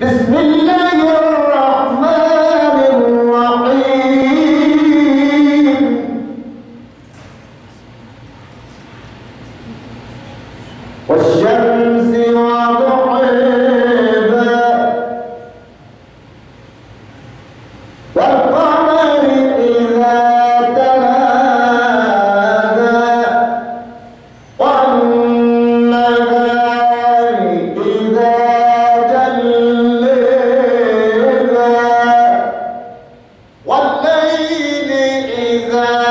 بسم الله الرحمن الرحيم والشمس وضحاها والقمر إذا تلاها والنهار إذا جلاها والليل إذا يغشاها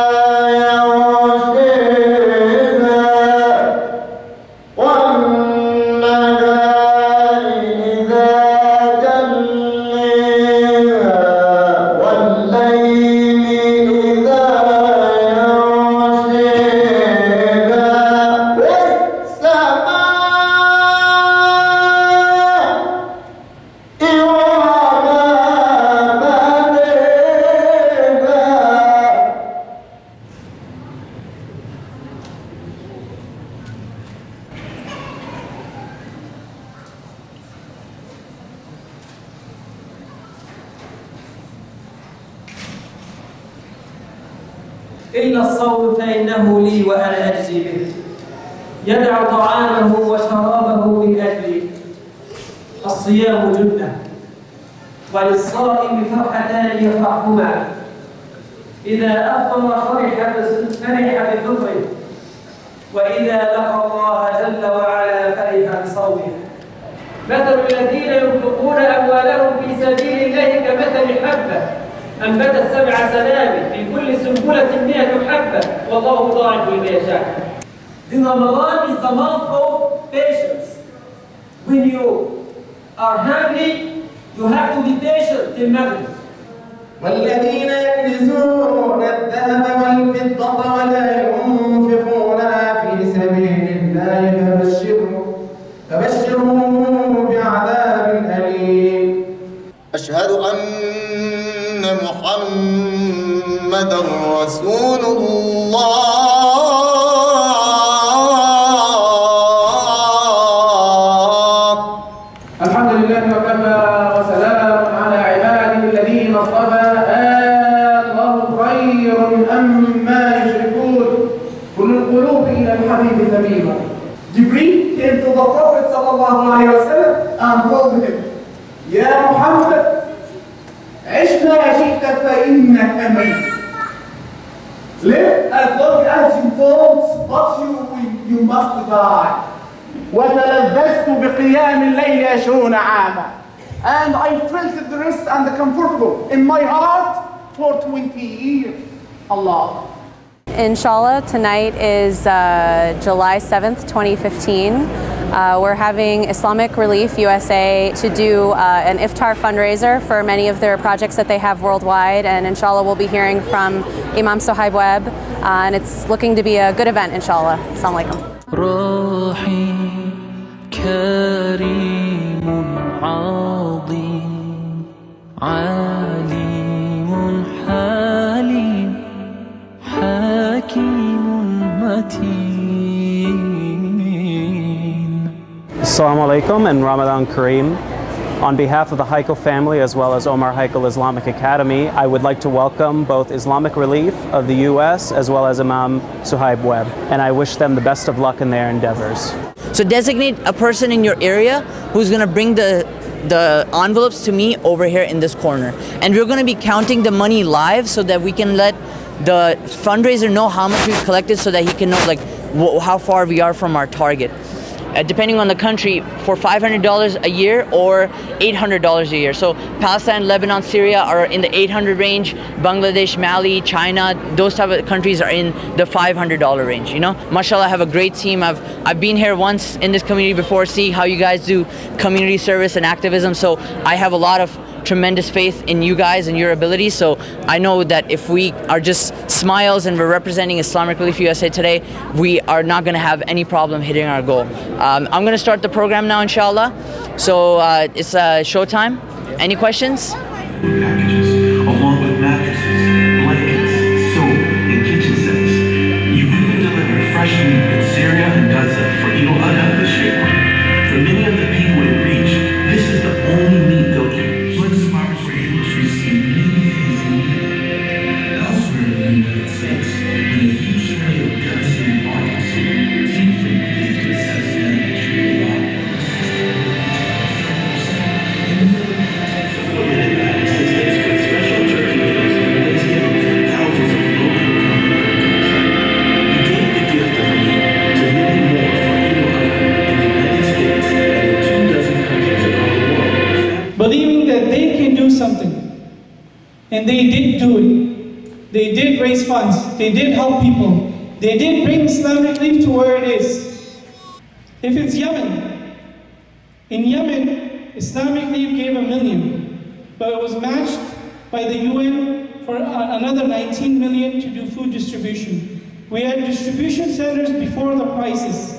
والنهار إذا جلاها والليل إذا يغشاها والسماء وما بناها إلا الصوم فإنه لي وأنا أجزي به. يدع طعامه وشرابه من أجلي. الصيام جنة، وللصائم فرحتان يفرحهما. إذا أفطر فرح بفطره، وإذا لقى الله جل وعلا فرح بصومه. مثل الذين ينفقون أموالهم في سبيل الله كمثل حبة أنبتت 7 سنابل في كل سنبلة 100 حبة والله ضاعف لمن يشاء. The Ramadan is the month of patience. When you are hungry, you have to be patient till Maghrib. والذين يكنزون الذهب والفضة ولا ينفقونها في سبيل الله فبشرهم بعذاب أليم. أشهد أن محمدًا رسول الله. الحمد لله وكفى وسلام على عباده الذين اصطفى. الله خير أما يشركون كل القلوب إلى الحبيب ذبيبا. Jibreel came to the Prophet sallallahu alayhi wa sallam and told him, يا محمد عش ما شئت فإنك ميت. Live as long as you want, but you must die. وتلذذت بقيام الليل 20 عاما. And I felt the rest and the comfortable in my heart for 20 years. Allah. Inshallah, tonight is July 7th, 2015. We're having Islamic Relief USA to do an iftar fundraiser for many of their projects that they have worldwide, and inshallah we'll be hearing from Imam Sohaib Webb, and it's looking to be a good event, inshallah. Assalamu alaikum. رحيم كريم عظيم عليم حليم حكيم متين. Assalamu alaikum and Ramadan Kareem. On behalf of the Heikel family as well as Omar Heikel Islamic Academy, I would like to welcome both Islamic Relief of the US as well as Imam Sohaib Webb, and I wish them the best of luck in their endeavors. So designate a person in your area who's going to bring the envelopes to me over here in this corner. And we're going to be counting the money live so that we can let the fundraiser know how much we've collected so that he can know like how far we are from our target. Depending on the country, for $500 a year or $800 a year. So Palestine, Lebanon, Syria are in the 800 range. Bangladesh, Mali, China, those type of countries are in the $500 range. You know, mashallah, I have a great team. I've been here once in this community before, see how you guys do community service and activism. So I have a lot of tremendous faith in you guys and your abilities. So I know that if we are just smiles and we're representing Islamic Relief USA today, we are not going to have any problem hitting our goal. I'm going to start the program now, inshallah. So it's showtime. Any questions? Packages, along with mattresses, blankets, soap, and kitchen sets. You even delivered fresh meat in Syria and Gaza for Eid al-Adha this year. For many of the people in reach, this is the only meat And they did do it. They did raise funds. They did help people. They did bring Islamic relief to where it is. If it's Yemen, in Yemen, Islamic relief gave $1 million, but it was matched by the UN for another 19 million to do food distribution. We had distribution centers before the crisis.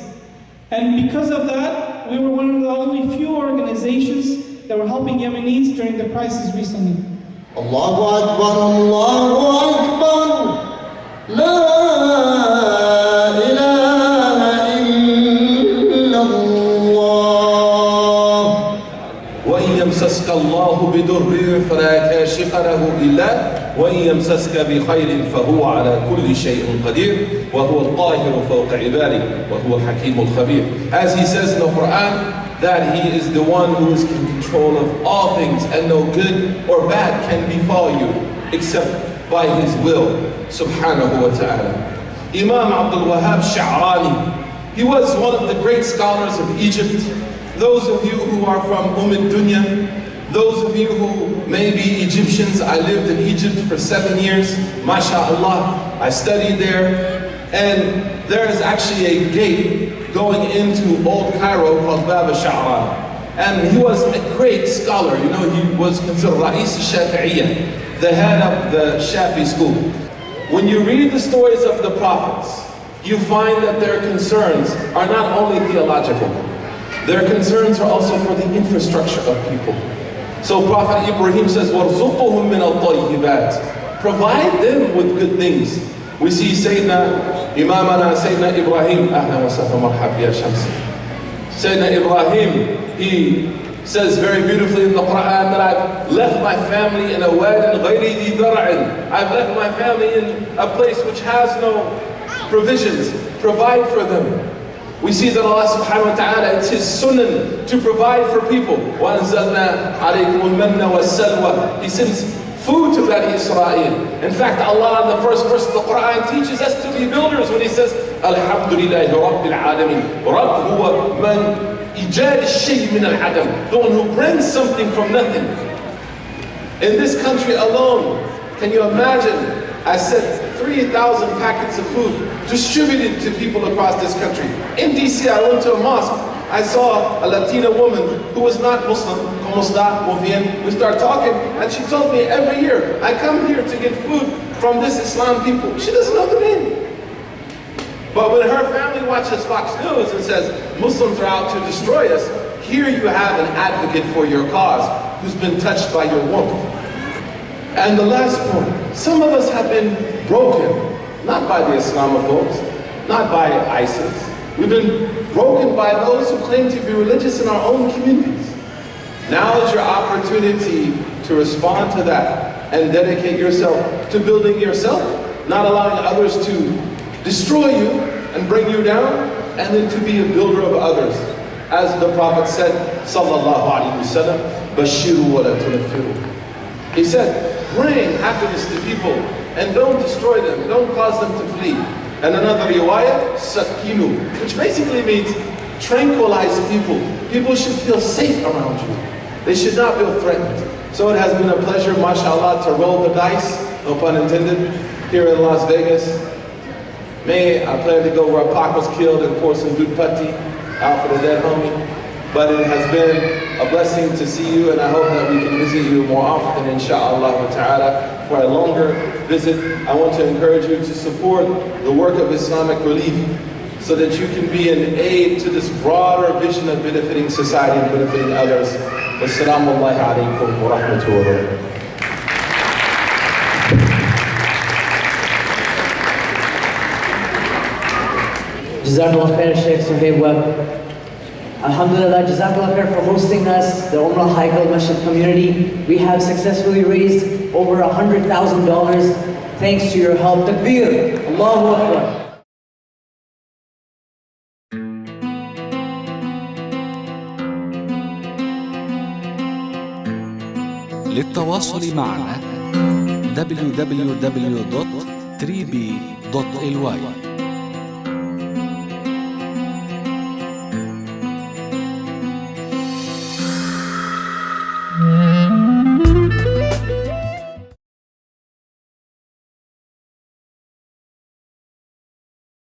And because of that, we were one of the only few organizations that were helping Yemenis during the crisis recently. Allahu Akbar, Allahu Akbar, La ilaha illallah. وإن يمسسك الله بضر فلا كاشف له إلا وإن يمسسك بخير فهو على كل شيء قدير وهو القاهر فوق عباده وهو الحكيم الخبير. As he says in the Quran, that he is the one who is in control of all things and no good or bad can befall you except by his will, subhanahu wa ta'ala. Imam Abdul Wahhab Sha'rani, he was one of the great scholars of Egypt. Those of you who are from Dunya, those of you who may be Egyptians, I lived in Egypt for 7 years, mashallah, I studied there, and there is actually a gate going into Old Cairo called Bab al-Sha'ran. And he was a great scholar, you know, he was considered Ra'is al-Shafi'iyya, the head of the Shafi school. When you read the stories of the prophets, you find that their concerns are not only theological, their concerns are also for the infrastructure of people. So Prophet Ibrahim says, وَارْزُقُهُم مِّنَ الطَّيِّبَاتِ, provide them with good things. We see Sayyidina Imamana, Sayyidina Ibrahim, Ahlan wa sahlan marhab ya Shamsi. Sayyidina Ibrahim, he says very beautifully in the Quran that I've left my family in a wadin ghayri dhi dhar'in. I've left my family in a place which has no provisions. Provide for them. We see that Allah subhanahu wa ta'ala, it's His sunnah to provide for people. وَأَنزَلْنَا عَلَيْكُمُ الْمَنَّ وَالسَّلْوَى. He sends food to Bani Israel. In fact, Allah in the first verse of the Quran teaches us to be builders when He says, Alhamdulillahi Rabbil Alameen. Rabb huwa man ijad al-shay min al-adam. The one who brings something from nothing. In this country alone, can you imagine? I said 3,000 packets of food distributed to people across this country. In DC, I went to a mosque. I saw a Latina woman who was not Muslim. ¿Cómo está? Muy bien. We started talking, and she told me every year, I come here to get food from this Islam people. She doesn't know the name. But when her family watches Fox News and says, Muslims are out to destroy us, here you have an advocate for your cause who's been touched by your warmth. And the last point, some of us have been broken, not by the Islamophobes, not by ISIS. We've been broken by those who claim to be religious in our own communities. Now is your opportunity to respond to that and dedicate yourself to building yourself, not allowing others to destroy you and bring you down, and then to be a builder of others. As the Prophet said, sallallahu alaihi wasallam, bashiru wa la tunaffiru. He said, bring happiness to people and don't destroy them, don't cause them to flee. And another riwayah, sakinu, which basically means tranquilize people. People should feel safe around you. They should not feel threatened. So it has been a pleasure, mashallah, to roll the dice, no pun intended, here in Las Vegas. May I plan to go where Pac was killed and pour some good putty out for the dead homie. But it has been a blessing to see you, and I hope that we can visit you more often, inshallah ta'ala. For a longer visit, I want to encourage you to support the work of Islamic Relief so that you can be an aid to this broader vision of benefiting society and benefiting others. Wassalamu alaikum wa rahmatullahi wa barakatuh. Jazakallah khair, Sheikh Suhaib Webb. Alhamdulillah, Jazakallah khair for hosting us, the Umrah Haikal Masjid community. We have successfully raised over $100,000 thanks to your help. Takbir! Allahu Akbar! للتواصل معنا www.3b.ly